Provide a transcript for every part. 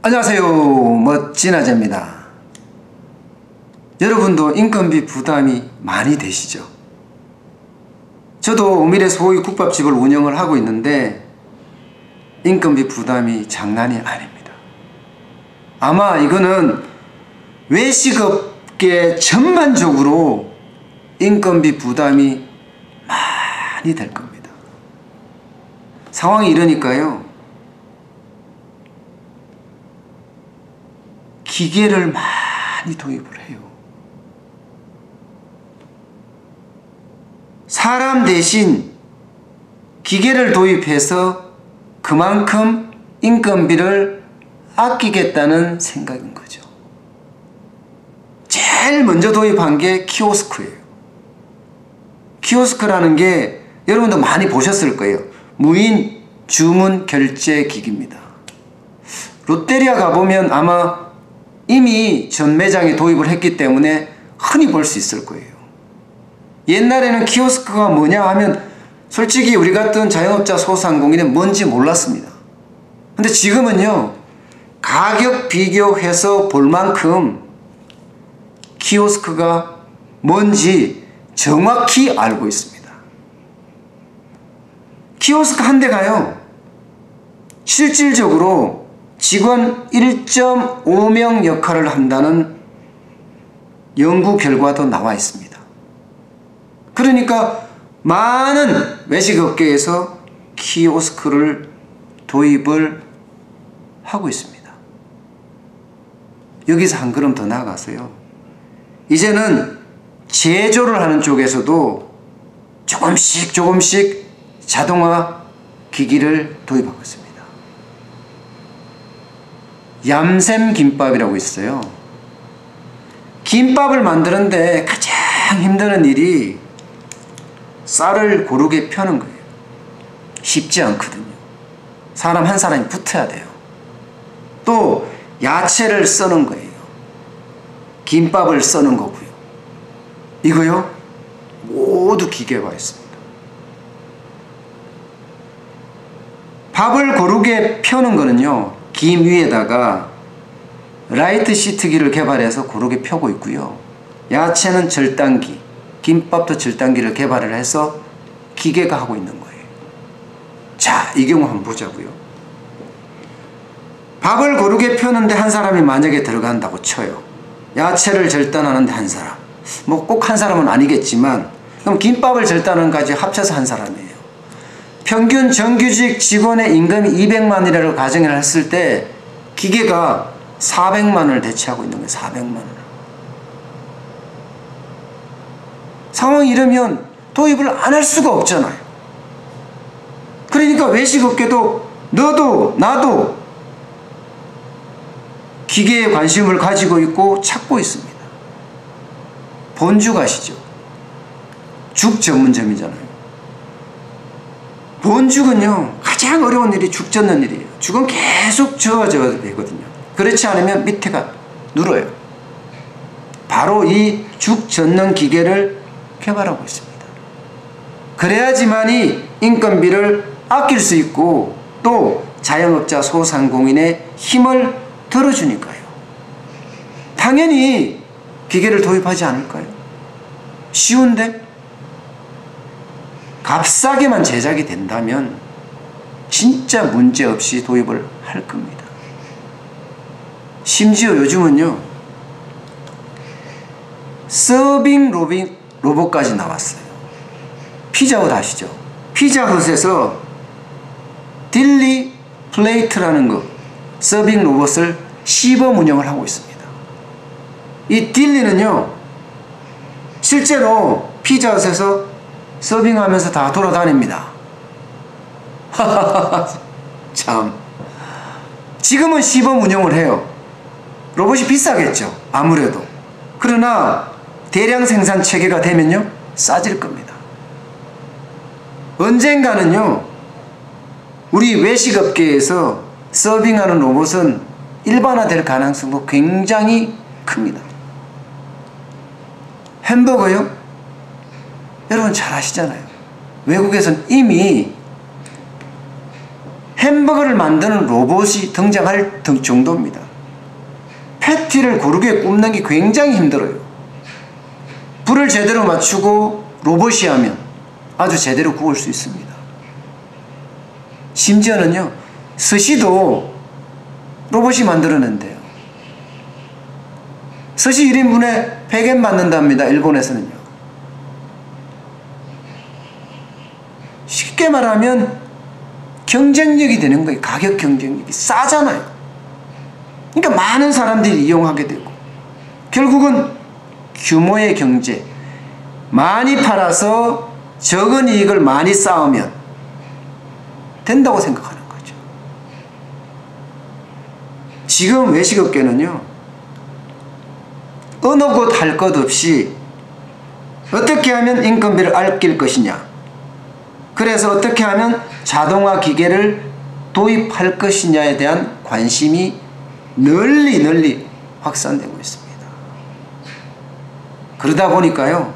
안녕하세요. 멋진 아재입니다. 여러분도 인건비 부담이 많이 되시죠? 저도 오밀의 소고기 국밥집을 운영을 하고 있는데 인건비 부담이 장난이 아닙니다. 아마 이거는 외식업계 전반적으로 인건비 부담이 많이 될 겁니다. 상황이 이러니까요, 기계를 많이 도입을 해요. 사람 대신 기계를 도입해서 그만큼 인건비를 아끼겠다는 생각인 거죠. 제일 먼저 도입한 게 키오스크예요. 키오스크라는 게 여러분도 많이 보셨을 거예요. 무인 주문 결제 기기입니다. 롯데리아 가보면 아마 이미 전 매장에 도입을 했기 때문에 흔히 볼 수 있을 거예요. 옛날에는 키오스크가 뭐냐 하면 솔직히 우리 같은 자영업자 소상공인은 뭔지 몰랐습니다. 근데 지금은요, 가격 비교해서 볼 만큼 키오스크가 뭔지 정확히 알고 있습니다. 키오스크 한 대가요, 실질적으로 직원 1.5명 역할을 한다는 연구 결과도 나와 있습니다. 그러니까 많은 외식업계에서 키오스크를 도입을 하고 있습니다. 여기서 한 걸음 더 나아가서요, 이제는 제조를 하는 쪽에서도 조금씩 자동화 기기를 도입하고 있습니다. 얌샘 김밥이라고 있어요. 김밥을 만드는데 가장 힘든 일이 쌀을 고르게 펴는 거예요. 쉽지 않거든요. 사람 한 사람이 붙어야 돼요. 또 야채를 써는 거예요. 김밥을 써는 거고요. 이거요, 모두 기계가 있습니다. 밥을 고르게 펴는 거는요, 김 위에다가 라이트 시트기를 개발해서 고르게 펴고 있고요. 야채는 절단기, 김밥도 절단기를 개발을 해서 기계가 하고 있는 거예요. 자, 이 경우 한번 보자고요. 밥을 고르게 펴는데 한 사람이 만약에 들어간다고 쳐요. 야채를 절단하는데 한 사람, 뭐 꼭 한 사람은 아니겠지만, 그럼 김밥을 절단하는까지 합쳐서 한 사람이에요. 평균 정규직 직원의 임금이 200만이라고 가정을 했을 때 기계가 400만을 대체하고 있는 거예요. 400만을. 상황이 이러면 도입을 안 할 수가 없잖아요. 그러니까 외식업계도 너도 나도 기계에 관심을 가지고 있고 찾고 있습니다. 본죽 아시죠? 죽 전문점이잖아요. 본죽은요, 가장 어려운 일이 죽 젓는 일이에요. 죽은 계속 저어줘야 되거든요. 그렇지 않으면 밑에가 눌어요. 바로 이 죽 젓는 기계를 개발하고 있습니다. 그래야지만이 인건비를 아낄 수 있고 또 자영업자 소상공인의 힘을 들어주니까요. 당연히 기계를 도입하지 않을까요? 쉬운데? 값싸게만 제작이 된다면 진짜 문제없이 도입을 할 겁니다. 심지어 요즘은요, 서빙 로봇까지 나왔어요. 피자헛 아시죠? 피자헛에서 딜리 플레이트라는 거, 서빙 로봇을 시범 운영을 하고 있습니다. 이 딜리는요, 실제로 피자헛에서 서빙하면서 다 돌아다닙니다. 참. 지금은 시범 운영을 해요. 로봇이 비싸겠죠, 아무래도. 그러나 대량 생산 체계가 되면요, 싸질 겁니다. 언젠가는요, 우리 외식업계에서 서빙하는 로봇은 일반화될 가능성도 굉장히 큽니다. 햄버거요? 여러분 잘 아시잖아요. 외국에서는 이미 햄버거를 만드는 로봇이 등장할 정도입니다. 패티를 고르게 굽는 게 굉장히 힘들어요. 불을 제대로 맞추고 로봇이 하면 아주 제대로 구울 수 있습니다. 심지어는요, 스시도 로봇이 만들어낸대요. 스시 1인분에 100엔 받는답니다. 일본에서는요. 쉽게 말하면 경쟁력이 되는 거예요. 가격 경쟁력이 싸잖아요. 그러니까 많은 사람들이 이용하게 되고 결국은 규모의 경제, 많이 팔아서 적은 이익을 많이 쌓으면 된다고 생각하는 거죠. 지금 외식업계는요, 어느 곳 할 것 없이 어떻게 하면 인건비를 아낄 것이냐, 그래서 어떻게 하면 자동화 기계를 도입할 것이냐에 대한 관심이 널리 확산되고 있습니다. 그러다 보니까요,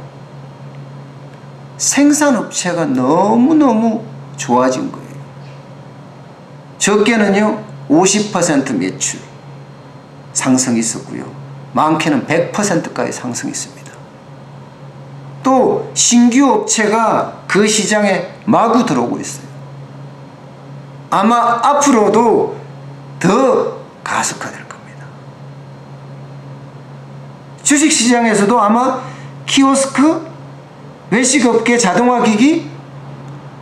생산업체가 너무너무 좋아진 거예요. 적게는요 50% 매출 상승이 있었고요, 많게는 100%까지 상승했습니다. 또 신규 업체가 그 시장에 마구 들어오고 있어요. 아마 앞으로도 더 가속화될 겁니다. 주식시장에서도 아마 키오스크, 외식업계 자동화기기,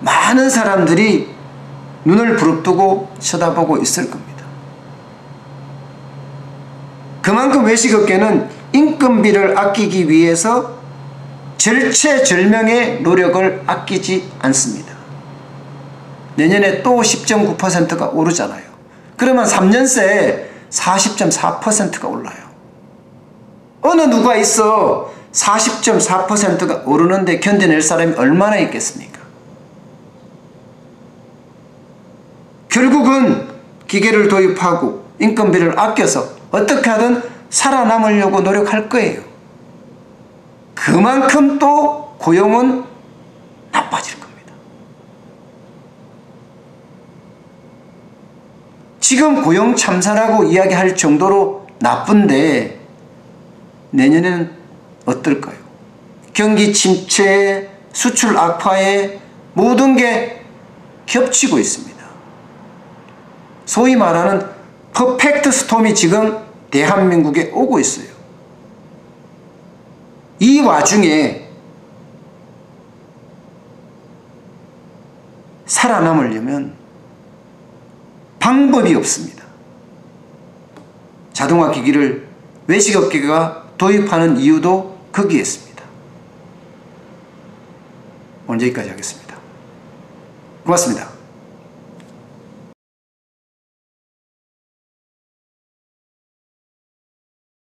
많은 사람들이 눈을 부릅뜨고 쳐다보고 있을 겁니다. 그만큼 외식업계는 인건비를 아끼기 위해서 절체절명의 노력을 아끼지 않습니다. 내년에 또 10.9%가 오르잖아요. 그러면 3년 새에 40.4%가 올라요. 어느 누가 있어 40.4%가 오르는데 견뎌낼 사람이 얼마나 있겠습니까? 결국은 기계를 도입하고 인건비를 아껴서 어떻게 하든 살아남으려고 노력할 거예요. 그만큼 또 고용은 나빠질 겁니다. 지금 고용 참사라고 이야기할 정도로 나쁜데 내년에는 어떨까요? 경기 침체에 수출 악화에 모든 게 겹치고 있습니다. 소위 말하는 퍼펙트 스톰이 지금 대한민국에 오고 있어요. 이 와중에 살아남으려면 방법이 없습니다. 자동화 기기를 외식업계가 도입하는 이유도 거기에 있습니다. 오늘 여기까지 하겠습니다. 고맙습니다.